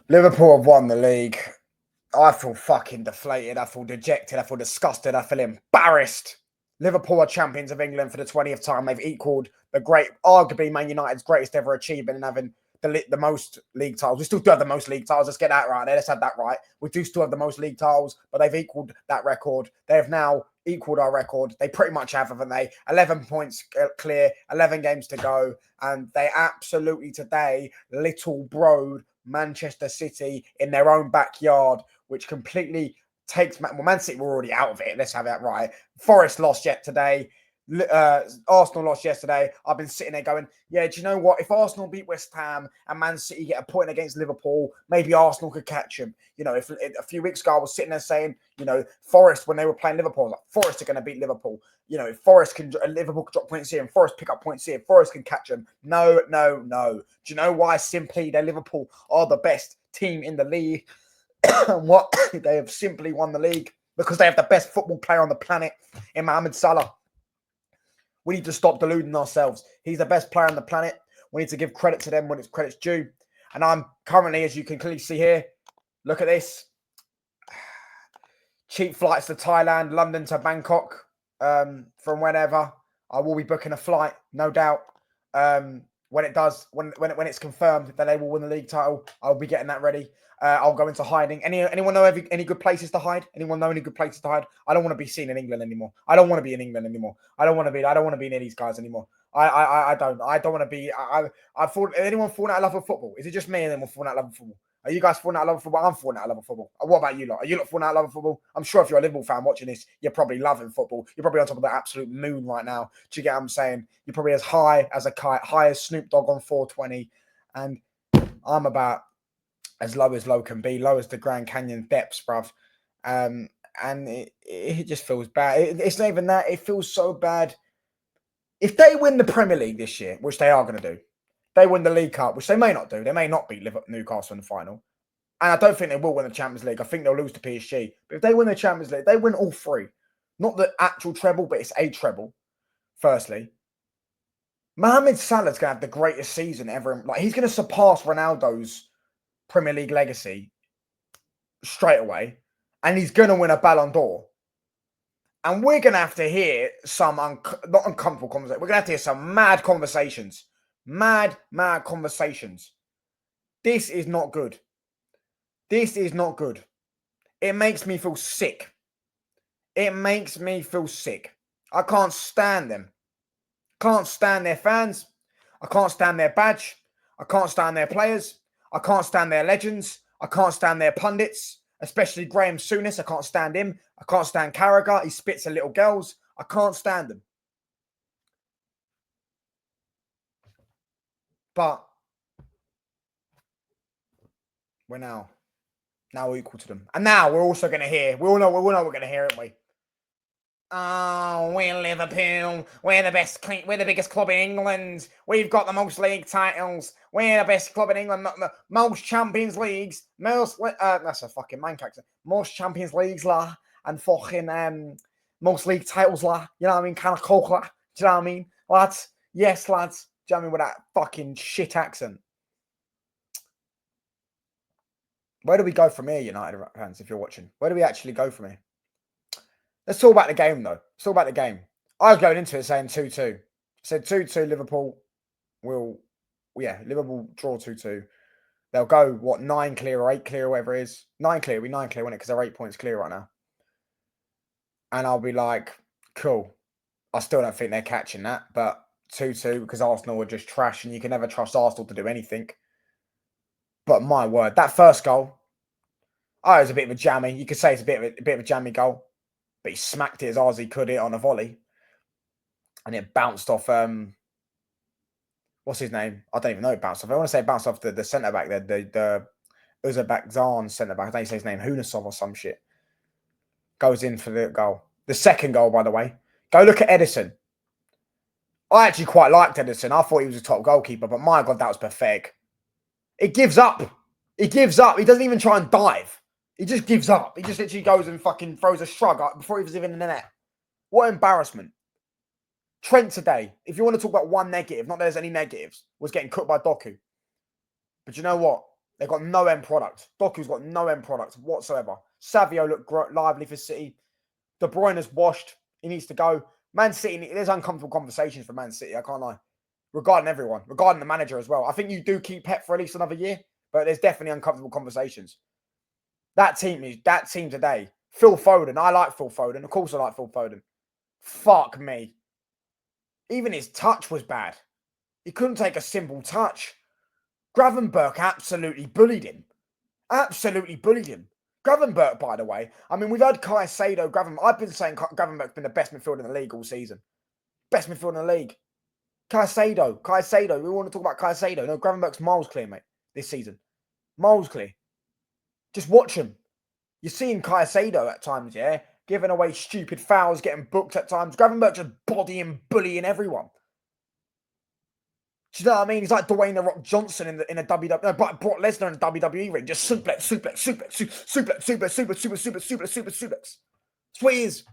Liverpool have won the league. I feel fucking deflated. I feel dejected. I feel disgusted. I feel embarrassed. Liverpool are champions of England for the 20th time. They've equalled the great, arguably Man United's greatest ever achievement in having the most league titles. We still do have the most league titles. Let's get that right there. Let's have that right. We do still have the most league titles, but they've equalled that record. They have now equalled our record. They pretty much have, haven't they? 11 points clear, 11 games to go. And they absolutely today little broed Manchester City in their own backyard, which completely takes... Well, Man City were already out of it. Let's have that right. Forest lost yet today. Arsenal lost yesterday. I've been sitting there going, yeah, do you know what? If Arsenal beat West Ham and Man City get a point against Liverpool, maybe Arsenal could catch them. You know, if a few weeks ago I was sitting there saying, you know, Forest, when they were playing Liverpool, like, Forest are going to beat Liverpool. You know, if Forest can, Liverpool can drop points here and Forest pick up points here, Forest can catch them. No, no, no. Do you know why? Simply, they Liverpool are the best team in the league. And what? They have simply won the league because they have the best football player on the planet in Mohamed Salah. We need to stop deluding ourselves. He's the best player on the planet. We need to give credit to them when it's credit's due. And I'm currently, as you can clearly see here, look at this. Cheap flights to Thailand, London to Bangkok, from whenever. I will be booking a flight, no doubt. When it's confirmed that they will win the league title, I'll be getting that ready. I'll go into hiding. Anyone know any good places to hide? Anyone know any good places to hide? I don't want to be seen in England anymore. I don't want to be in England anymore. I don't want to be near these guys anymore. I don't want to be. I thought anyone falling out of love with football? Is it just me and then we're falling out of love with football? Are you guys falling out of love with football? I'm falling out of love with football. What about you lot? Are you not falling out of love with football? I'm sure if you're a Liverpool fan watching this, you're probably loving football. You're probably on top of the absolute moon right now. Do you get what I'm saying? You're probably as high as a kite, high as Snoop Dogg on 420. And I'm about as low can be, low as the Grand Canyon depths, bruv. And it just feels bad. It's not even that. It feels so bad. If they win the Premier League this year, which they are going to do, they win the League Cup, which they may not do. They may not beat Newcastle in the final. And I don't think they will win the Champions League. I think they'll lose to PSG. But if they win the Champions League, they win all three. Not the actual treble, but it's a treble, firstly. Mohamed Salah's going to have the greatest season ever. Like, he's going to surpass Ronaldo's Premier League legacy straight away. And he's going to win a Ballon d'Or. And we're going to have to hear some, not uncomfortable conversations. We're going to have to hear some mad conversations. Mad conversations. This is not good. This is not good. It makes me feel sick. It makes me feel sick. I can't stand them. Can't stand their fans. I can't stand their badge. I can't stand their players. I can't stand their legends. I can't stand their pundits, especially Graham Souness. I can't stand him. I can't stand Carragher. He spits at little girls. I can't stand them. But we're now equal to them. And now we're also going to hear, we all know we're going to hear, aren't we? Oh, we're Liverpool. We're the best. We're the biggest club in England. We've got the most league titles. We're the best club in England. Most Champions Leagues. That's a fucking mank accent. Most Champions Leagues, la, and fucking most league titles, la. You know what I mean? Kind of coke, la. Do you know what I mean, lads? Yes, lads. Do you know what I mean with that fucking shit accent? Where do we go from here, United fans? If you're watching, where do we actually go from here? Let's talk about the game, though. Let's talk about the game. I was going into it saying 2-2. I said 2-2, Liverpool Liverpool draw 2-2. They'll go, 9 clear or 8 clear, or whatever it is. 9 clear, it'll be 9 clear, won't it? Because they're 8 points clear right now. And I'll be like, cool. I still don't think they're catching that, but 2-2 because Arsenal are just trash and you can never trust Arsenal to do anything. But my word, that first goal, it was a bit of a jammy. You could say it's a bit of a jammy goal. But he smacked it as hard as he could on a volley. And it bounced off, what's his name? I don't even know it bounced off. I want to say it bounced off the centre-back there, the Uzbekistan centre-back. I don't say his name, Hunasov or some shit. Goes in for the goal. The second goal, by the way. Go look at Edison. I actually quite liked Edison. I thought he was a top goalkeeper, but my God, that was pathetic. He gives up. He gives up. He doesn't even try and dive. He just gives up. He just literally goes and fucking throws a shrug before he was even in the net. What embarrassment. Trent today, if you want to talk about one negative, not that there's any negatives, was getting cooked by Doku. But you know what? They've got no end product. Doku's got no end product whatsoever. Savio looked lively for City. De Bruyne's washed. He needs to go. Man City, there's uncomfortable conversations for Man City, I can't lie. Regarding everyone, regarding the manager as well. I think you do keep Pep for at least another year, but there's definitely uncomfortable conversations. That team today. Phil Foden. I like Phil Foden. Of course I like Phil Foden. Fuck me. Even his touch was bad. He couldn't take a simple touch. Gravenberch absolutely bullied him. Absolutely bullied him. Gravenberch, by the way. I mean, we've had Caicedo, Gravenberch. I've been saying Gravenberch's been the best midfielder in the league all season. Best midfielder in the league. Caicedo. We want to talk about Caicedo. No, Gravenberch's miles clear, mate, this season. Miles clear. Just watch him. You're seeing Caicedo at times, yeah? Giving away stupid fouls, getting booked at times. Gravenberch just bodying, bullying everyone. Do you know what I mean? He's like Dwayne "The Rock" Johnson in a WWE. No, Brock Lesnar in a WWE ring. Just suplex. That's what he is.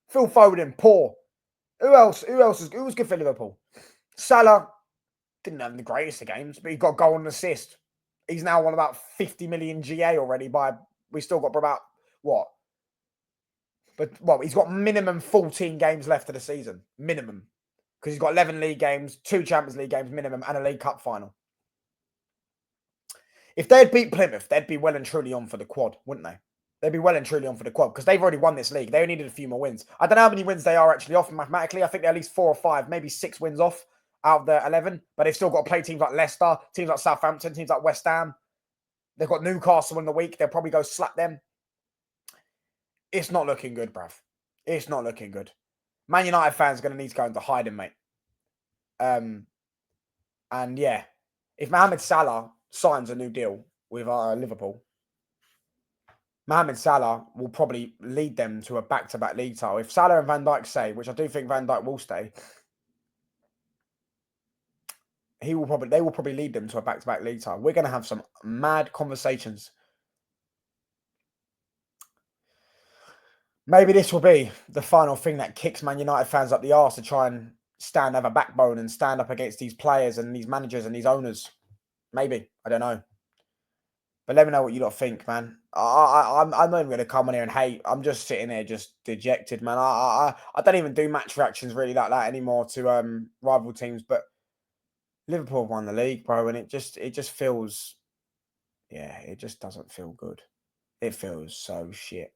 Phil Foden, poor. Who else? Who was good for Liverpool? Salah didn't have the greatest of games, but he got goal and assist. He's now on about 50 million GA already. We still got about what? But he's got minimum 14 games left of the season. Minimum. Because he's got 11 league games, 2 Champions League games minimum, and a League Cup final. If they'd beat Plymouth, they'd be well and truly on for the quad, wouldn't they? They'd be well and truly on for the quad because they've already won this league. They only needed a few more wins. I don't know how many wins they are actually off mathematically. I think they're at least 4 or 5, maybe 6 wins off out of the 11. But they've still got to play teams like Leicester, teams like Southampton, teams like West Ham. They've got Newcastle in the week. They'll probably go slap them. It's not looking good, bruv. It's not looking good. Man United fans are going to need to go into hiding, mate. And yeah, if Mohamed Salah signs a new deal with Liverpool, Mohamed Salah will probably lead them to a back-to-back league title. If Salah and Van Dijk stay, which I do think Van Dijk will stay, they will probably lead them to a back-to-back league title. We're going to have some mad conversations. Maybe this will be the final thing that kicks Man United fans up the arse to try and have a backbone and stand up against these players and these managers and these owners. Maybe. I don't know. But let me know what you lot think, man. I'm not even going to come on here and hate. I'm just sitting here just dejected, man. I don't even do match reactions really like that anymore to rival teams. But Liverpool won the league, bro, and it just feels, yeah, it just doesn't feel good. It feels so shit.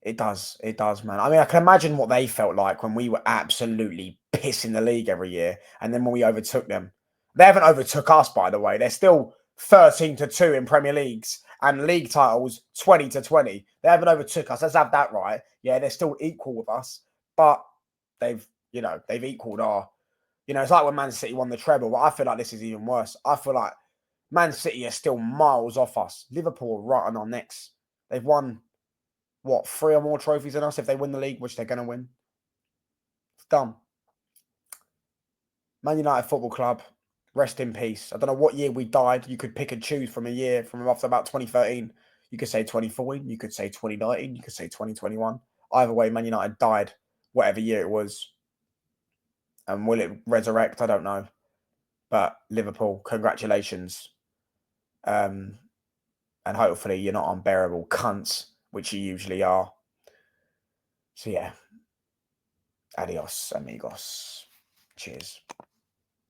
It does, man. I mean, I can imagine what they felt like when we were absolutely pissing the league every year, and then when we overtook them. They haven't overtook us, by the way. They're still 13-2 in Premier Leagues and league titles 20-20. They haven't overtook us. Let's have that right. Yeah, they're still equal with us, but they've equaled our. It's like when Man City won the treble, but I feel like this is even worse. I feel like Man City are still miles off us. Liverpool are right on our necks. They've won, 3 or more trophies than us if they win the league, which they're going to win. It's dumb. Man United Football Club, rest in peace. I don't know what year we died. You could pick and choose from a year from after about 2013. You could say 2014. You could say 2019. You could say 2021. Either way, Man United died, whatever year it was. And will it resurrect? I don't know. But Liverpool, congratulations. And hopefully you're not unbearable cunts, which you usually are. So yeah. Adios, amigos. Cheers.